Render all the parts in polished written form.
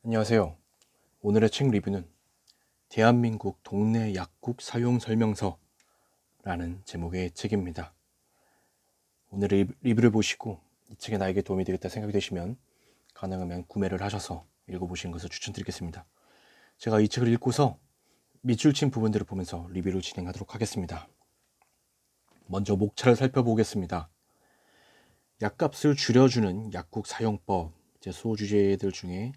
안녕하세요. 오늘의 책 리뷰는 대한민국 동네 약국 사용 설명서라는 제목의 책입니다. 오늘 리뷰를 보시고 이 책이 나에게 도움이 되겠다 생각이 되시면 가능하면 구매를 하셔서 읽어보시는 것을 추천드리겠습니다. 제가 이 책을 읽고서 밑줄 친 부분들을 보면서 리뷰를 진행하도록 하겠습니다. 먼저 목차를 살펴보겠습니다. 약값을 줄여주는 약국 사용법, 소주제들 중에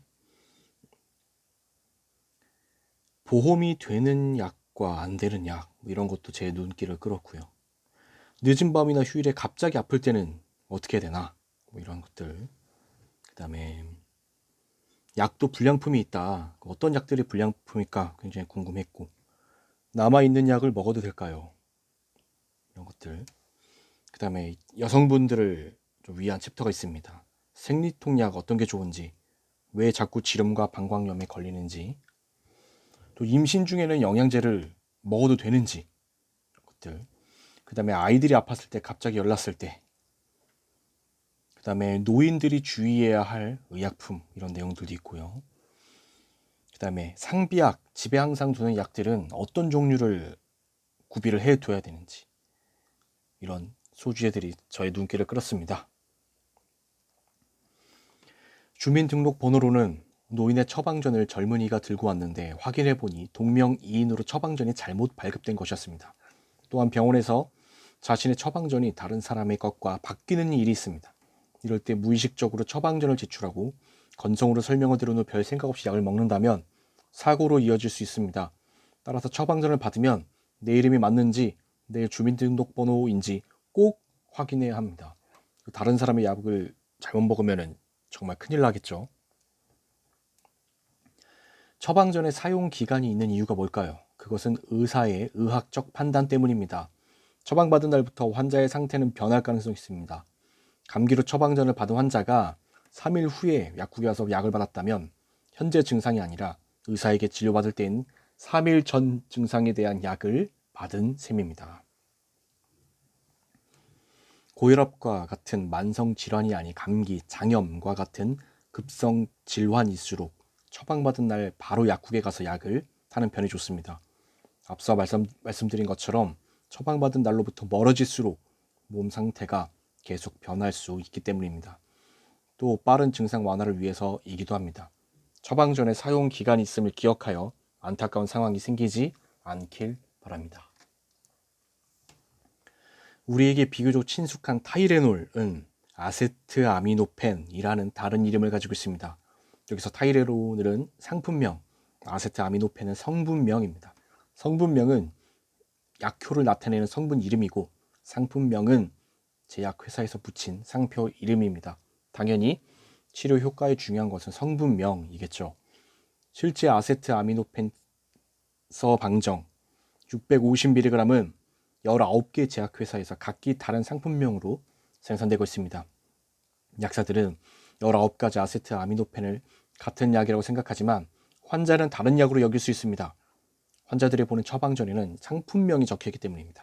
보험이 되는 약과 안 되는 약, 이런 것도 제 눈길을 끌었고요. 늦은 밤이나 휴일에 갑자기 아플 때는 어떻게 해야 되나, 이런 것들. 그 다음에 약도 불량품이 있다. 어떤 약들이 불량품일까 굉장히 궁금했고, 남아있는 약을 먹어도 될까요? 이런 것들. 그 다음에 여성분들을 좀 위한 챕터가 있습니다. 생리통약 어떤 게 좋은지, 왜 자꾸 지름과 방광염에 걸리는지, 또 임신 중에는 영양제를 먹어도 되는지, 이런 것들. 그 다음에 아이들이 아팠을 때, 갑자기 열났을 때, 그 다음에 노인들이 주의해야 할 의약품, 이런 내용들도 있고요. 그 다음에 상비약, 집에 항상 두는 약들은 어떤 종류를 구비를 해둬야 되는지, 이런 소주제들이 저의 눈길을 끌었습니다. 주민등록번호로는 노인의 처방전을 젊은이가 들고 왔는데 확인해보니 동명이인으로 처방전이 잘못 발급된 것이었습니다. 또한 병원에서 자신의 처방전이 다른 사람의 것과 바뀌는 일이 있습니다. 이럴 때 무의식적으로 처방전을 제출하고 건성으로 설명을 들은 후 별 생각 없이 약을 먹는다면 사고로 이어질 수 있습니다. 따라서 처방전을 받으면 내 이름이 맞는지 내 주민등록번호인지 꼭 확인해야 합니다. 다른 사람의 약을 잘못 먹으면 정말 큰일 나겠죠. 처방전의 사용 기간이 있는 이유가 뭘까요? 그것은 의사의 의학적 판단 때문입니다. 처방받은 날부터 환자의 상태는 변할 가능성이 있습니다. 감기로 처방전을 받은 환자가 3일 후에 약국에 와서 약을 받았다면 현재 증상이 아니라 의사에게 진료받을 때인 3일 전 증상에 대한 약을 받은 셈입니다. 고혈압과 같은 만성 질환이 아닌 감기, 장염과 같은 급성 질환일수록 처방받은 날 바로 약국에 가서 약을 타는 편이 좋습니다. 앞서 말씀드린 것처럼 처방받은 날로부터 멀어질수록 몸 상태가 계속 변할 수 있기 때문입니다. 또 빠른 증상 완화를 위해서이기도 합니다. 처방전의 사용 기간이 있음을 기억하여 안타까운 상황이 생기지 않길 바랍니다. 우리에게 비교적 친숙한 타이레놀은 아세트아미노펜이라는 다른 이름을 가지고 있습니다. 여기서 타이레놀은 상품명, 아세트아미노펜은 성분명입니다. 성분명은 약효를 나타내는 성분 이름이고 상품명은 제약회사에서 붙인 상표 이름입니다. 당연히 치료 효과에 중요한 것은 성분명이겠죠. 실제 아세트아미노펜 서방정 650mg은 19개 제약회사에서 각기 다른 상품명으로 생산되고 있습니다. 약사들은 19가지 아세트아미노펜을 같은 약이라고 생각하지만 환자는 다른 약으로 여길 수 있습니다. 환자들이 보는 처방전에는 상품명이 적혀있기 때문입니다.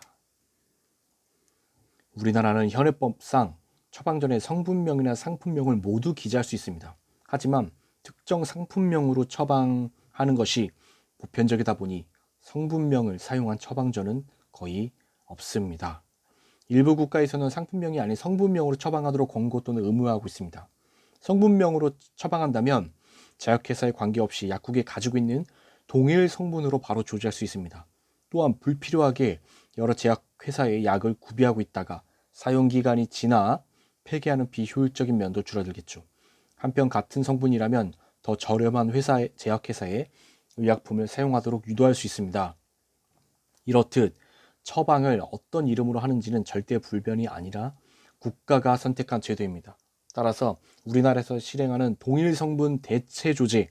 우리나라는 현행법상 처방전에 성분명이나 상품명을 모두 기재할 수 있습니다. 하지만 특정 상품명으로 처방하는 것이 보편적이다 보니 성분명을 사용한 처방전은 거의 없습니다. 일부 국가에서는 상품명이 아닌 성분명으로 처방하도록 권고 또는 의무화하고 있습니다. 성분명으로 처방한다면 제약회사에 관계없이 약국에 가지고 있는 동일 성분으로 바로 조지할 수 있습니다. 또한 불필요하게 여러 제약회사의 약을 구비하고 있다가 사용기간이 지나 폐기하는 비효율적인 면도 줄어들겠죠. 한편 같은 성분이라면 더 저렴한 제약회사의 의약품을 사용하도록 유도할 수 있습니다. 이렇듯 처방을 어떤 이름으로 하는지는 절대 불변이 아니라 국가가 선택한 제도입니다. 따라서 우리나라에서 실행하는 동일 성분 대체 조제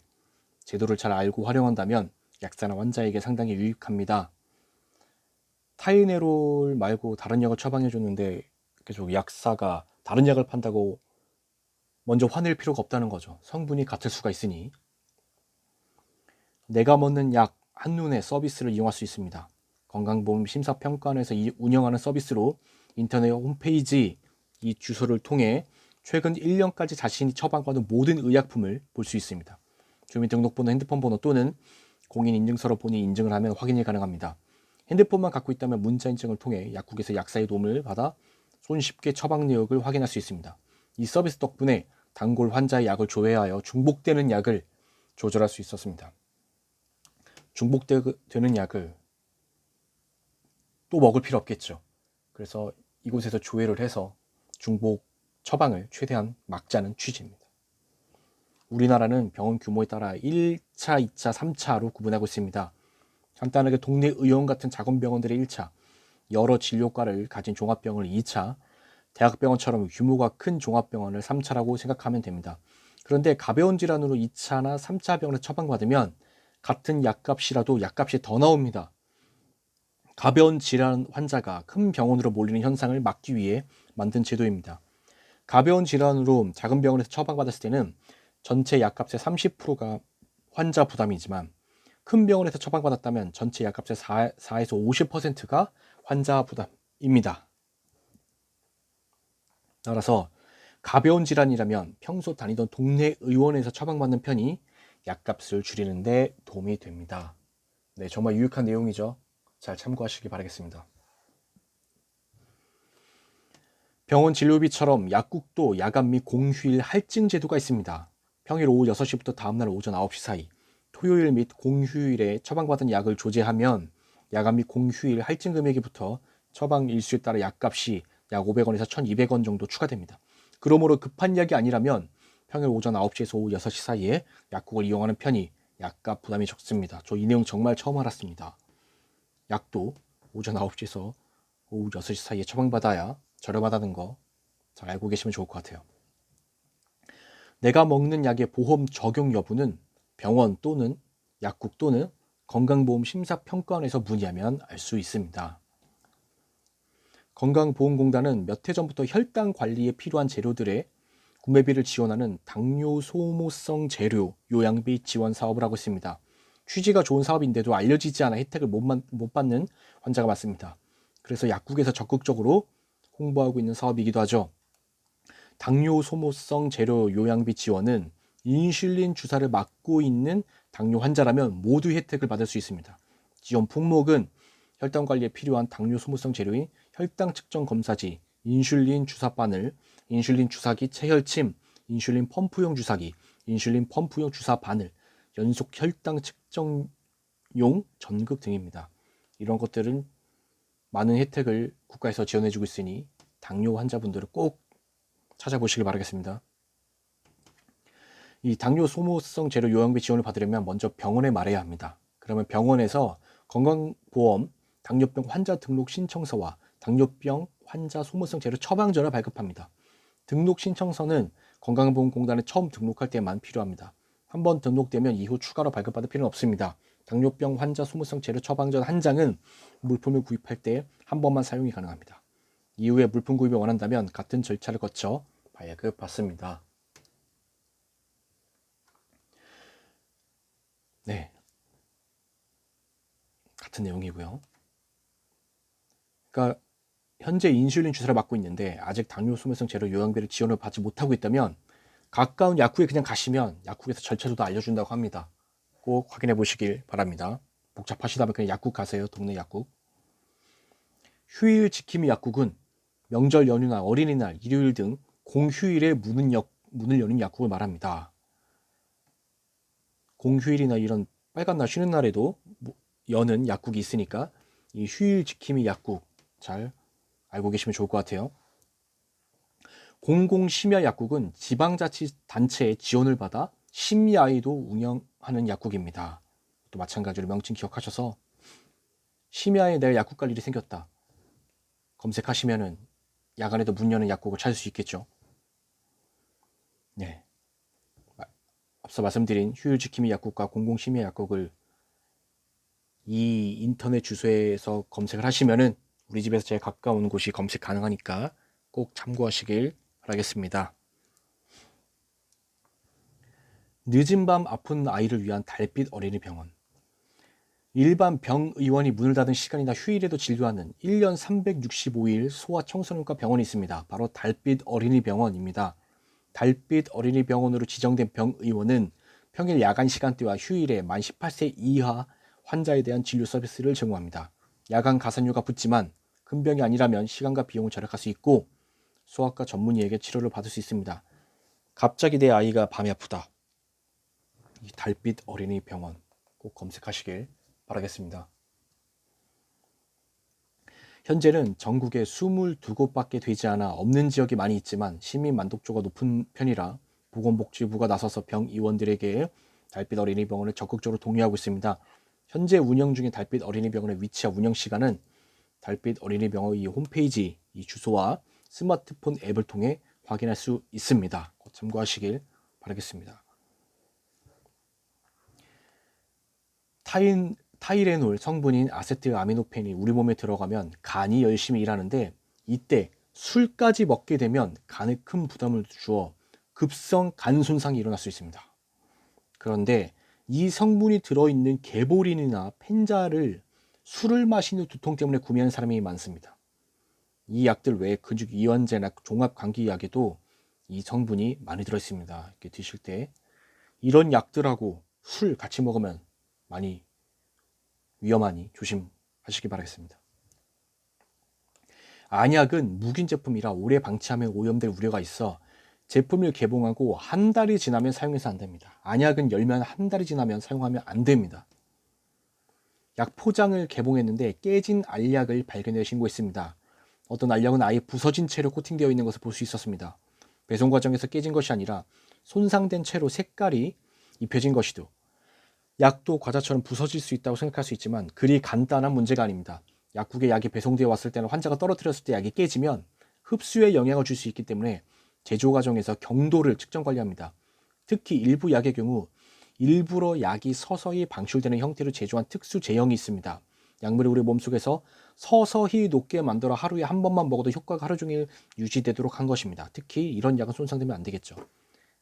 제도를 잘 알고 활용한다면 약사나 환자에게 상당히 유익합니다. 타이레놀 말고 다른 약을 처방해 줬는데 계속 약사가 다른 약을 판다고 먼저 화낼 필요가 없다는 거죠. 성분이 같을 수가 있으니. 내가 먹는 약 한눈에 서비스를 이용할 수 있습니다. 건강보험심사평가원에서 운영하는 서비스로 인터넷 홈페이지 이 주소를 통해 최근 1년까지 자신이 처방받은 모든 의약품을 볼 수 있습니다. 주민등록번호, 핸드폰 번호 또는 공인인증서로 본인 인증을 하면 확인이 가능합니다. 핸드폰만 갖고 있다면 문자인증을 통해 약국에서 약사의 도움을 받아 손쉽게 처방 내역을 확인할 수 있습니다. 이 서비스 덕분에 단골 환자의 약을 조회하여 중복되는 약을 조절할 수 있었습니다. 중복되는 약을 또 먹을 필요 없겠죠. 그래서 이곳에서 조회를 해서 중복 처방을 최대한 막자는 취지입니다. 우리나라는 병원 규모에 따라 1차, 2차, 3차로 구분하고 있습니다. 간단하게 동네 의원 같은 작은 병원들의 1차, 여러 진료과를 가진 종합병원을 2차, 대학병원처럼 규모가 큰 종합병원을 3차라고 생각하면 됩니다. 그런데 가벼운 질환으로 2차나 3차 병원에 처방받으면 같은 약값이라도 약값이 더 나옵니다. 가벼운 질환 환자가 큰 병원으로 몰리는 현상을 막기 위해 만든 제도입니다. 가벼운 질환으로 작은 병원에서 처방받았을 때는 전체 약값의 30%가 환자 부담이지만 큰 병원에서 처방받았다면 전체 약값의 4에서 50%가 환자 부담입니다. 따라서 가벼운 질환이라면 평소 다니던 동네 의원에서 처방받는 편이 약값을 줄이는 데 도움이 됩니다. 네, 정말 유익한 내용이죠. 잘 참고하시기 바라겠습니다. 병원 진료비처럼 약국도 야간 및 공휴일 할증 제도가 있습니다. 평일 오후 6시부터 다음날 오전 9시 사이, 토요일 및 공휴일에 처방받은 약을 조제하면 야간 및 공휴일 할증 금액부터 처방 일수에 따라 약값이 약 500원에서 1200원 정도 추가됩니다. 그러므로 급한 약이 아니라면 평일 오전 9시에서 오후 6시 사이에 약국을 이용하는 편이 약값 부담이 적습니다. 저 이 내용 정말 처음 알았습니다. 약도 오전 9시에서 오후 6시 사이에 처방받아야 저렴하다는 거 잘 알고 계시면 좋을 것 같아요. 내가 먹는 약의 보험 적용 여부는 병원 또는 약국 또는 건강보험 심사평가원에서 문의하면 알 수 있습니다. 건강보험공단은 몇 해 전부터 혈당 관리에 필요한 재료들의 구매비를 지원하는 당뇨 소모성 재료 요양비 지원 사업을 하고 있습니다. 취지가 좋은 사업인데도 알려지지 않아 혜택을 못 받는 환자가 많습니다. 그래서 약국에서 적극적으로 홍보하고 있는 사업이기도 하죠. 당뇨 소모성 재료 요양비 지원은 인슐린 주사를 맞고 있는 당뇨 환자라면 모두 혜택을 받을 수 있습니다. 지원 품목은 혈당 관리에 필요한 당뇨 소모성 재료인 혈당 측정 검사지, 인슐린 주사 바늘, 인슐린 주사기 체혈침, 인슐린 펌프용 주사기, 인슐린 펌프용 주사 바늘, 연속 혈당 측정용 전극 등입니다. 이런 것들은 많은 혜택을 국가에서 지원해주고 있으니 당뇨 환자분들은 꼭 찾아보시길 바라겠습니다. 이 당뇨 소모성 재료 요양비 지원을 받으려면 먼저 병원에 말해야 합니다. 그러면 병원에서 건강보험 당뇨병 환자 등록 신청서와 당뇨병 환자 소모성 재료 처방전을 발급합니다. 등록 신청서는 건강보험공단에 처음 등록할 때만 필요합니다. 한번 등록되면 이후 추가로 발급받을 필요는 없습니다. 당뇨병 환자 소모성 재료 처방전 한 장은 물품을 구입할 때 한 번만 사용이 가능합니다. 이후에 물품 구입을 원한다면 같은 절차를 거쳐 발급받습니다. 네, 같은 내용이고요. 그러니까 현재 인슐린 주사를 맞고 있는데 아직 당뇨 소모성 재료 요양비를 지원을 받지 못하고 있다면 가까운 약국에 그냥 가시면 약국에서 절차도 다 알려준다고 합니다. 꼭 확인해 보시길 바랍니다. 복잡하시다면 그냥 약국 가세요. 동네 약국. 휴일 지킴이 약국은 명절 연휴나 어린이날, 일요일 등 공휴일에 문을 여는 약국을 말합니다. 공휴일이나 이런 빨간 날 쉬는 날에도 여는 약국이 있으니까 이 휴일 지킴이 약국 잘 알고 계시면 좋을 것 같아요. 공공심야 약국은 지방자치단체의 지원을 받아 심야에도 운영하는 약국입니다. 또 마찬가지로 명칭 기억하셔서 심야에 내가 약국 갈 일이 생겼다 검색하시면은 야간에도 문 여는 약국을 찾을 수 있겠죠. 네, 앞서 말씀드린 휴일 지킴이 약국과 공공심야 약국을 이 인터넷 주소에서 검색을 하시면은 우리 집에서 제일 가까운 곳이 검색 가능하니까 꼭 참고하시길 바라겠습니다. 늦은 밤 아픈 아이를 위한 달빛 어린이 병원. 일반 병의원이 문을 닫은 시간이나 휴일에도 진료하는 1년 365일 소아청소년과 병원이 있습니다. 바로 달빛 어린이 병원입니다. 달빛 어린이 병원으로 지정된 병의원은 평일 야간 시간대와 휴일에 만 18세 이하 환자에 대한 진료 서비스를 제공합니다. 야간 가산료가 붙지만 큰 병이 아니라면 시간과 비용을 절약할 수 있고 소아과 전문의에게 치료를 받을 수 있습니다. 갑자기 내 아이가 밤에 아프다. 이 달빛 어린이 병원 꼭 검색하시길 바라겠습니다. 현재는 전국에 22곳밖에 되지 않아 없는 지역이 많이 있지만 시민 만족도가 높은 편이라 보건복지부가 나서서 병의원들에게 달빛 어린이병원을 적극적으로 독려하고 있습니다. 현재 운영 중인 달빛 어린이병원의 위치와 운영 시간은 달빛 어린이병원 이 홈페이지 이 주소와 스마트폰 앱을 통해 확인할 수 있습니다. 꼭 참고하시길 바라겠습니다. 타이레놀 성분인 아세트아미노펜이 우리 몸에 들어가면 간이 열심히 일하는데 이때 술까지 먹게 되면 간에 큰 부담을 주어 급성 간 손상이 일어날 수 있습니다. 그런데 이 성분이 들어있는 개보린이나 펜자를 술을 마신 후 두통 때문에 구매하는 사람이 많습니다. 이 약들 외에 근육 이완제나 종합감기약에도 이 성분이 많이 들어있습니다. 이렇게 드실 때 이런 약들하고 술 같이 먹으면 많이 위험하니 조심하시기 바라겠습니다. 안약은 무균 제품이라 오래 방치하면 오염될 우려가 있어 제품을 개봉하고 한 달이 지나면 사용해서 안 됩니다. 안약은 열면 한 달이 지나면 사용하면 안 됩니다. 약 포장을 개봉했는데 깨진 알약을 발견해 신고했습니다. 어떤 알약은 아예 부서진 채로 코팅되어 있는 것을 볼 수 있었습니다. 배송 과정에서 깨진 것이 아니라 손상된 채로 색깔이 입혀진 것이도 약도 과자처럼 부서질 수 있다고 생각할 수 있지만 그리 간단한 문제가 아닙니다. 약국에 약이 배송되어 왔을 때는 환자가 떨어뜨렸을 때 약이 깨지면 흡수에 영향을 줄 수 있기 때문에 제조 과정에서 경도를 측정 관리합니다. 특히 일부 약의 경우 일부러 약이 서서히 방출되는 형태로 제조한 특수 제형이 있습니다. 약물을 우리 몸속에서 서서히 녹게 만들어 하루에 한 번만 먹어도 효과가 하루 종일 유지되도록 한 것입니다. 특히 이런 약은 손상되면 안 되겠죠.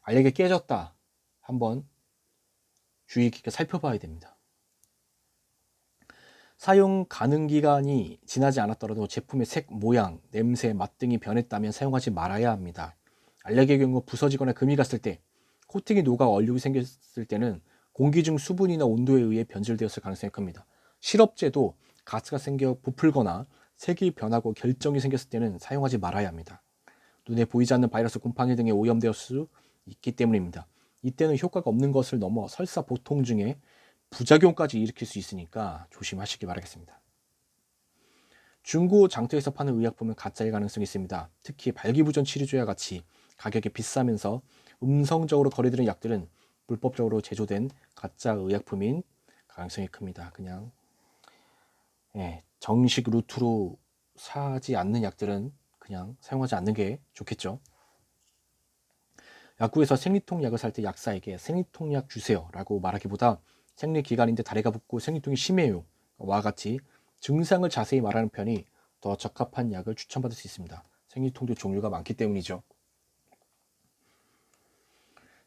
알약이 깨졌다. 한번 주의 깊게 살펴봐야 됩니다. 사용 가능 기간이 지나지 않았더라도 제품의 색, 모양, 냄새, 맛 등이 변했다면 사용하지 말아야 합니다. 알약의 경우 부서지거나 금이 갔을 때, 코팅이 녹아 얼룩이 생겼을 때는 공기 중 수분이나 온도에 의해 변질되었을 가능성이 큽니다. 시럽제도 가스가 생겨 부풀거나 색이 변하고 결정이 생겼을 때는 사용하지 말아야 합니다. 눈에 보이지 않는 바이러스, 곰팡이 등에 오염되었을 수 있기 때문입니다. 이때는 효과가 없는 것을 넘어 설사 보통 중에 부작용까지 일으킬 수 있으니까 조심하시기 바라겠습니다. 중고 장터에서 파는 의약품은 가짜일 가능성이 있습니다. 특히 발기부전 치료제와 같이 가격이 비싸면서 음성적으로 거래되는 약들은 불법적으로 제조된 가짜 의약품인 가능성이 큽니다. 그냥 정식 루트로 사지 않는 약들은 그냥 사용하지 않는 게 좋겠죠. 약국에서 생리통약을 살 때 약사에게 생리통약 주세요 라고 말하기보다 생리기간인데 다리가 붓고 생리통이 심해요 와 같이 증상을 자세히 말하는 편이 더 적합한 약을 추천받을 수 있습니다. 생리통도 종류가 많기 때문이죠.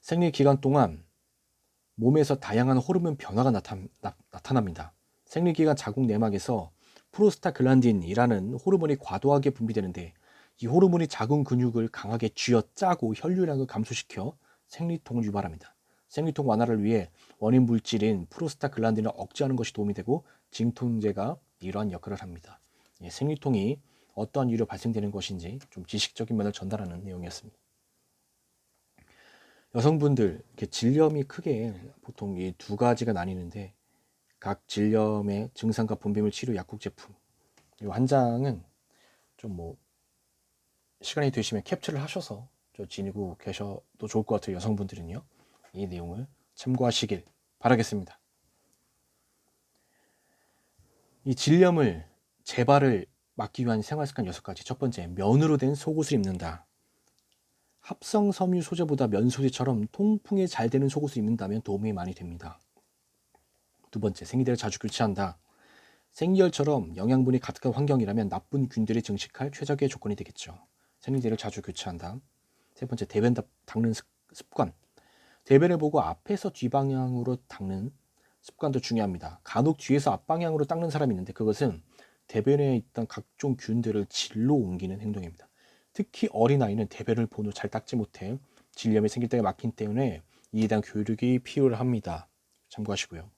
생리기간 동안 몸에서 다양한 호르몬 변화가 나타납니다. 생리기간 자궁 내막에서 프로스타글란딘이라는 호르몬이 과도하게 분비되는데 이 호르몬이 자궁 근육을 강하게 쥐어짜고 혈류량을 감소시켜 생리통을 유발합니다. 생리통 완화를 위해 원인 물질인 프로스타글란딘을 억제하는 것이 도움이 되고 진통제가 이러한 역할을 합니다. 생리통이 어떠한 이유로 발생되는 것인지 좀 지식적인 면을 전달하는 내용이었습니다. 여성분들 질염이 크게 보통 이 두 가지가 나뉘는데 각 질염의 증상과 분비물 치료 약국 제품 이 한 장은 좀 시간이 되시면 캡처를 하셔서 지니고 계셔도 좋을 것 같아요. 여성분들은요. 이 내용을 참고하시길 바라겠습니다. 이 질염을 재발을 막기 위한 생활습관 6가지. 첫 번째, 면으로 된 속옷을 입는다. 합성 섬유 소재보다 면 소재처럼 통풍이 잘 되는 속옷을 입는다면 도움이 많이 됩니다. 두 번째, 생리대를 자주 교체한다. 생리열처럼 영양분이 가득한 환경이라면 나쁜 균들이 증식할 최적의 조건이 되겠죠. 생리대를 자주 교체한다. 세 번째, 대변 닦는 습관. 대변을 보고 앞에서 뒷방향으로 닦는 습관도 중요합니다. 간혹 뒤에서 앞방향으로 닦는 사람이 있는데 그것은 대변에 있던 각종 균들을 질로 옮기는 행동입니다. 특히 어린아이는 대변을 본 후 잘 닦지 못해 질염이 생길 때가 많기 때문에 이에 대한 교육이 필요합니다. 참고하시고요.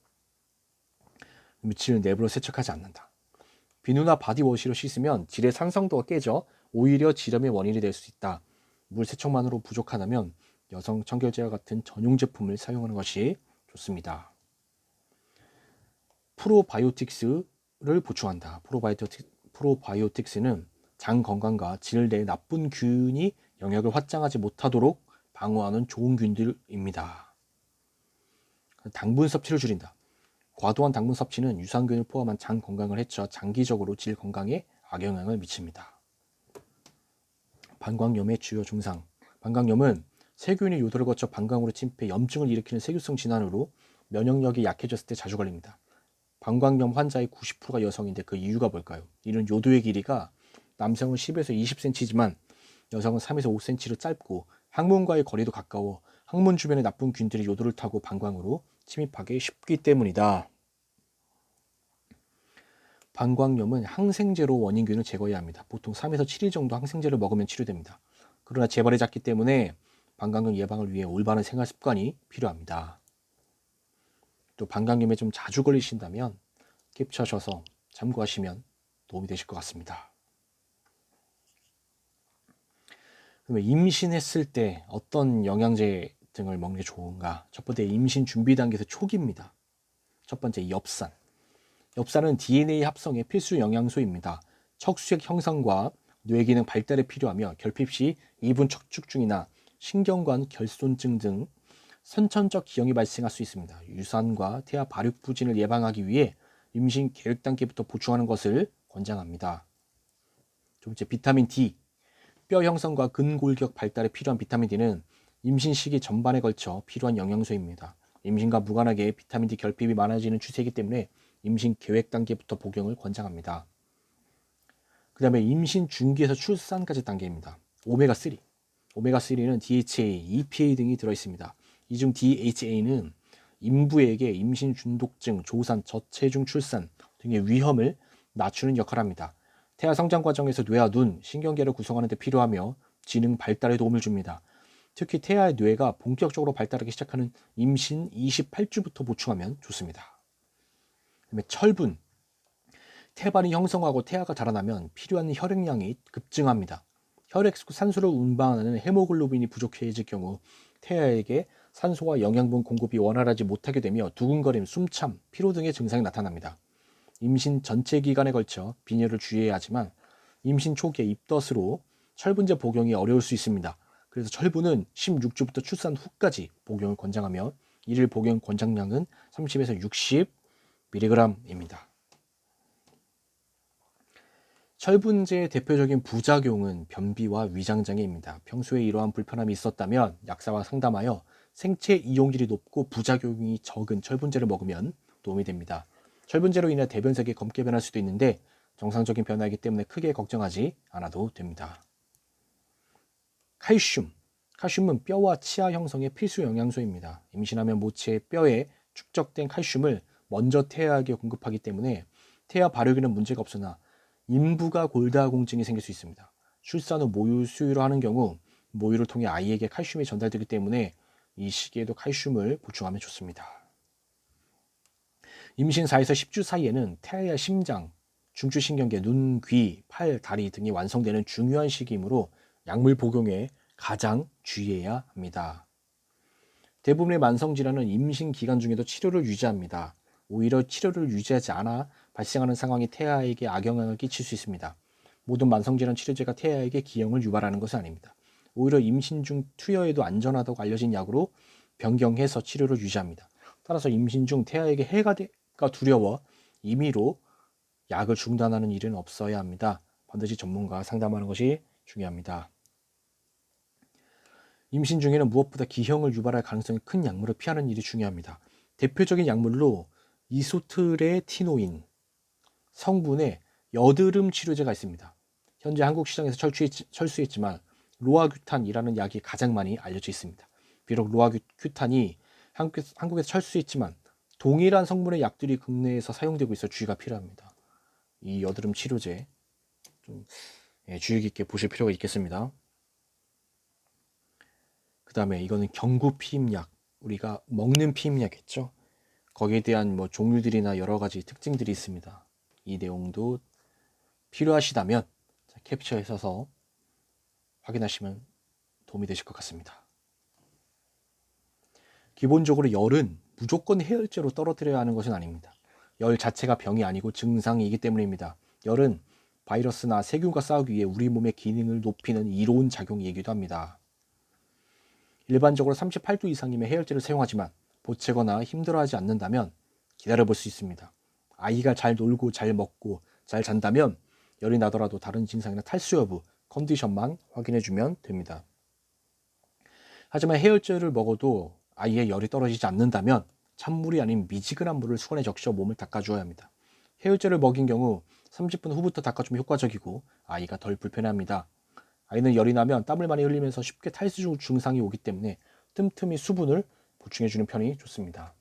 물질을 내부로 세척하지 않는다. 비누나 바디워시로 씻으면 질의 산성도가 깨져 오히려 지렴의 원인이 될 수 있다. 물 세척만으로 부족하다면 여성 청결제와 같은 전용 제품을 사용하는 것이 좋습니다. 프로바이오틱스를 보충한다. 프로바이오틱스는 장 건강과 질 내 나쁜 균이 영역을 확장하지 못하도록 방어하는 좋은 균들입니다. 당분 섭취를 줄인다. 과도한 당분 섭취는 유산균을 포함한 장 건강을 해쳐 장기적으로 질 건강에 악영향을 미칩니다. 방광염의 주요 증상. 방광염은 세균이 요도를 거쳐 방광으로 침입해 염증을 일으키는 세균성 질환으로 면역력이 약해졌을 때 자주 걸립니다. 방광염 환자의 90%가 여성인데 그 이유가 뭘까요? 이는 요도의 길이가 남성은 10에서 20cm지만 여성은 3에서 5cm로 짧고 항문과의 거리도 가까워 항문 주변의 나쁜 균들이 요도를 타고 방광으로 침입하기 쉽기 때문이다. 방광염은 항생제로 원인균을 제거해야 합니다. 보통 3에서 7일 정도 항생제를 먹으면 치료됩니다. 그러나 재발이 잦기 때문에 방광염 예방을 위해 올바른 생활 습관이 필요합니다. 또 방광염에 좀 자주 걸리신다면 캡처하셔서 참고하시면 도움이 되실 것 같습니다. 그러면 임신했을 때 어떤 영양제 등을 먹는 게 좋은가? 첫 번째, 임신 준비 단계에서 초기입니다. 첫 번째, 엽산. 엽산은 DNA 합성의 필수 영양소입니다. 척수액 형성과 뇌기능 발달에 필요하며 결핍 시 이분 척축증이나 신경관 결손증 등 선천적 기형이 발생할 수 있습니다. 유산과 태아 발육 부진을 예방하기 위해 임신 계획 단계부터 보충하는 것을 권장합니다. 두 번째, 비타민 D. 뼈 형성과 근골격 발달에 필요한 비타민 D는 임신 시기 전반에 걸쳐 필요한 영양소입니다. 임신과 무관하게 비타민 D 결핍이 많아지는 추세이기 때문에 임신 계획 단계부터 복용을 권장합니다. 그 다음에 임신 중기에서 출산까지 단계입니다. 오메가3. 오메가3는 DHA, EPA 등이 들어있습니다. 이 중 DHA는 임부에게 임신 중독증, 조산, 저체중 출산 등의 위험을 낮추는 역할을 합니다. 태아 성장 과정에서 뇌와 눈, 신경계를 구성하는 데 필요하며 지능 발달에 도움을 줍니다. 특히 태아의 뇌가 본격적으로 발달하기 시작하는 임신 28주부터 보충하면 좋습니다. 그다음에 철분. 태반이 형성하고 태아가 자라나면 필요한 혈액량이 급증합니다. 혈액 속 산소를 운반하는 헤모글로빈이 부족해질 경우 태아에게 산소와 영양분 공급이 원활하지 못하게 되며 두근거림, 숨참, 피로 등의 증상이 나타납니다. 임신 전체 기간에 걸쳐 빈혈을 주의해야 하지만 임신 초기에 입덧으로 철분제 복용이 어려울 수 있습니다. 그래서 철분은 16주부터 출산 후까지 복용을 권장하며 일일 복용 권장량은 30에서 60mg입니다. 철분제의 대표적인 부작용은 변비와 위장장애입니다. 평소에 이러한 불편함이 있었다면 약사와 상담하여 생체 이용질이 높고 부작용이 적은 철분제를 먹으면 도움이 됩니다. 철분제로 인해 대변색이 검게 변할 수도 있는데 정상적인 변화이기 때문에 크게 걱정하지 않아도 됩니다. 칼슘. 칼슘은 뼈와 치아 형성의 필수 영양소입니다. 임신하면 모체의 뼈에 축적된 칼슘을 먼저 태아에게 공급하기 때문에 태아 발육에는 문제가 없으나 인부가 골다공증이 생길 수 있습니다. 출산 후 모유 수유를 하는 경우 모유를 통해 아이에게 칼슘이 전달되기 때문에 이 시기에도 칼슘을 보충하면 좋습니다. 임신 4에서 10주 사이에는 태아의 심장, 중추신경계, 눈, 귀, 팔, 다리 등이 완성되는 중요한 시기이므로 약물 복용에 가장 주의해야 합니다. 대부분의 만성질환은 임신 기간 중에도 치료를 유지합니다. 오히려 치료를 유지하지 않아 발생하는 상황이 태아에게 악영향을 끼칠 수 있습니다. 모든 만성질환 치료제가 태아에게 기형을 유발하는 것은 아닙니다. 오히려 임신 중 투여에도 안전하다고 알려진 약으로 변경해서 치료를 유지합니다. 따라서 임신 중 태아에게 해가 두려워 임의로 약을 중단하는 일은 없어야 합니다. 반드시 전문가와 상담하는 것이 중요합니다. 임신 중에는 무엇보다 기형을 유발할 가능성이 큰 약물을 피하는 일이 중요합니다. 대표적인 약물로 이소트레티노인 성분의 여드름 치료제가 있습니다. 현재 한국 시장에서 철수했지만 로아규탄이라는 약이 가장 많이 알려져 있습니다. 비록 로아규탄이 한국에서 철수했지만 동일한 성분의 약들이 국내에서 사용되고 있어 주의가 필요합니다. 이 여드름 치료제 좀 주의 깊게 보실 필요가 있겠습니다. 그 다음에 이거는 경구 피임약. 우리가 먹는 피임약이겠죠. 거기에 대한 뭐 종류들이나 여러 가지 특징들이 있습니다. 이 내용도 필요하시다면 캡처해 서서 확인하시면 도움이 되실 것 같습니다. 기본적으로 열은 무조건 해열제로 떨어뜨려야 하는 것은 아닙니다. 열 자체가 병이 아니고 증상이기 때문입니다. 열은 바이러스나 세균과 싸우기 위해 우리 몸의 기능을 높이는 이로운 작용이기도 합니다. 일반적으로 38도 이상이면 해열제를 사용하지만 보채거나 힘들어하지 않는다면 기다려볼 수 있습니다. 아이가 잘 놀고 잘 먹고 잘 잔다면 열이 나더라도 다른 증상이나 탈수 여부, 컨디션만 확인해주면 됩니다. 하지만 해열제를 먹어도 아이의 열이 떨어지지 않는다면 찬물이 아닌 미지근한 물을 수건에 적셔 몸을 닦아주어야 합니다. 해열제를 먹인 경우 30분 후부터 닦아주면 효과적이고 아이가 덜 불편해합니다. 아이는 열이 나면 땀을 많이 흘리면서 쉽게 탈수 증상이 오기 때문에 틈틈이 수분을 보충해주는 편이 좋습니다.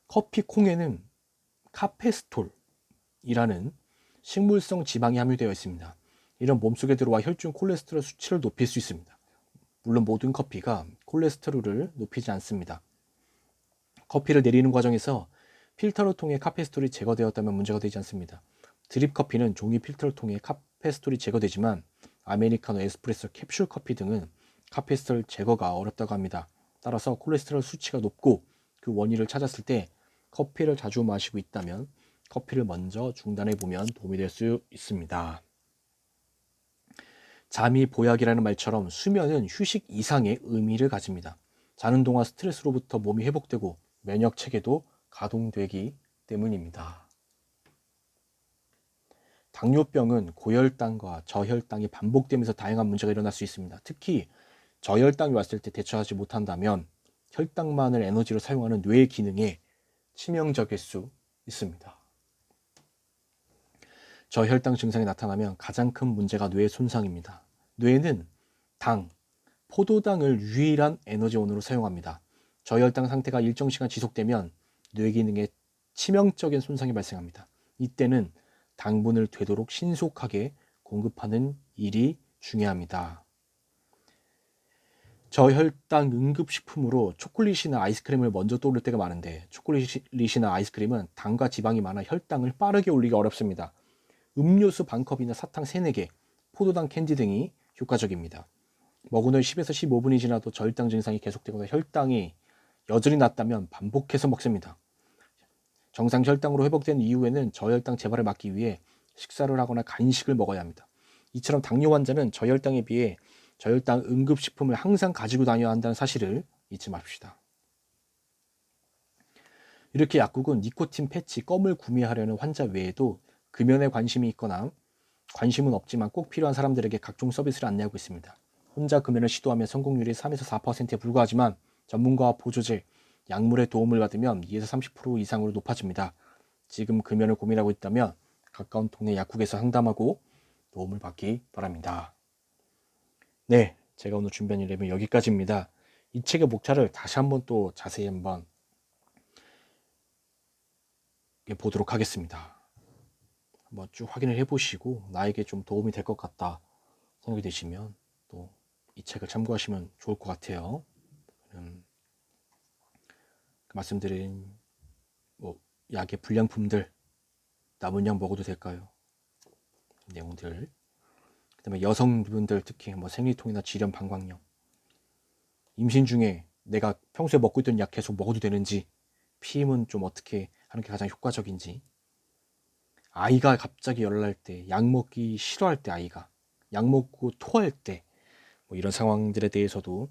커피 콩에는 카페스톨이라는 식물성 지방이 함유되어 있습니다. 이런 몸속에 들어와 혈중 콜레스테롤 수치를 높일 수 있습니다. 물론 모든 커피가 콜레스테롤을 높이지 않습니다. 커피를 내리는 과정에서 필터를 통해 카페스톨이 제거되었다면 문제가 되지 않습니다. 드립 커피는 종이 필터를 통해 카페스톨이 제거되지만 아메리카노, 에스프레소, 캡슐 커피 등은 카페스톨 제거가 어렵다고 합니다. 따라서 콜레스테롤 수치가 높고 그 원인을 찾았을 때 커피를 자주 마시고 있다면 커피를 먼저 중단해 보면 도움이 될 수 있습니다. 잠이 보약이라는 말처럼 수면은 휴식 이상의 의미를 가집니다. 자는 동안 스트레스로부터 몸이 회복되고 면역 체계도 가동되기 때문입니다. 당뇨병은 고혈당과 저혈당이 반복되면서 다양한 문제가 일어날 수 있습니다. 특히 저혈당이 왔을 때 대처하지 못한다면 혈당만을 에너지로 사용하는 뇌의 기능에 치명적일 수 있습니다. 저혈당 증상이 나타나면 가장 큰 문제가 뇌 손상입니다. 뇌는 당, 포도당을 유일한 에너지원으로 사용합니다. 저혈당 상태가 일정 시간 지속되면 뇌 기능에 치명적인 손상이 발생합니다. 이때는 당분을 되도록 신속하게 공급하는 일이 중요합니다. 저혈당 응급식품으로 초콜릿이나 아이스크림을 먼저 떠오를 때가 많은데 초콜릿이나 아이스크림은 당과 지방이 많아 혈당을 빠르게 올리기 어렵습니다. 음료수 반컵이나 사탕 3, 4개, 포도당 캔디 등이 효과적입니다. 먹은 후 10에서 15분이 지나도 저혈당 증상이 계속되거나 혈당이 여전히 낮다면 반복해서 먹습니다. 정상 혈당으로 회복된 이후에는 저혈당 재발을 막기 위해 식사를 하거나 간식을 먹어야 합니다. 이처럼 당뇨 환자는 저혈당에 비해 저혈당 응급식품을 항상 가지고 다녀야 한다는 사실을 잊지 맙시다. 이렇게 약국은 니코틴 패치, 껌을 구매하려는 환자 외에도 금연에 관심이 있거나 관심은 없지만 꼭 필요한 사람들에게 각종 서비스를 안내하고 있습니다. 혼자 금연을 시도하면 성공률이 3에서 4%에 불과하지만 전문가와 보조제, 약물의 도움을 받으면 2에서 30% 이상으로 높아집니다. 지금 금연을 고민하고 있다면 가까운 동네 약국에서 상담하고 도움을 받기 바랍니다. 네, 제가 오늘 준비한 내용은 여기까지입니다. 이 책의 목차를 다시 한번 또 자세히 한번 보도록 하겠습니다. 한번 쭉 확인을 해보시고 나에게 좀 도움이 될 것 같다 생각이 되시면 또 이 책을 참고하시면 좋을 것 같아요. 말씀드린 약의 불량품들 남은 약 먹어도 될까요? 내용들. 그다음에 여성분들 특히 생리통이나 질염, 방광염, 임신 중에 내가 평소에 먹고 있던 약 계속 먹어도 되는지, 피임은 좀 어떻게 하는 게 가장 효과적인지, 아이가 갑자기 열날 때, 약 먹기 싫어할 때, 아이가 약 먹고 토할 때, 이런 상황들에 대해서도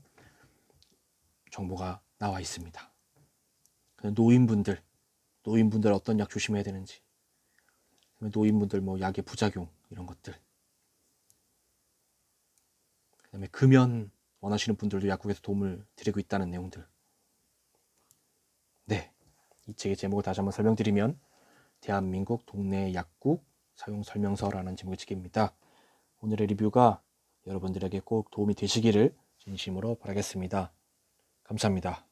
정보가 나와 있습니다. 노인분들 어떤 약 조심해야 되는지, 노인분들 약의 부작용 이런 것들, 그다음에 금연 원하시는 분들도 약국에서 도움을 드리고 있다는 내용들. 네, 이 책의 제목을 다시 한번 설명드리면 대한민국 동네 약국 사용 설명서라는 제목의 책입니다. 오늘의 리뷰가 여러분들에게 꼭 도움이 되시기를 진심으로 바라겠습니다. 감사합니다.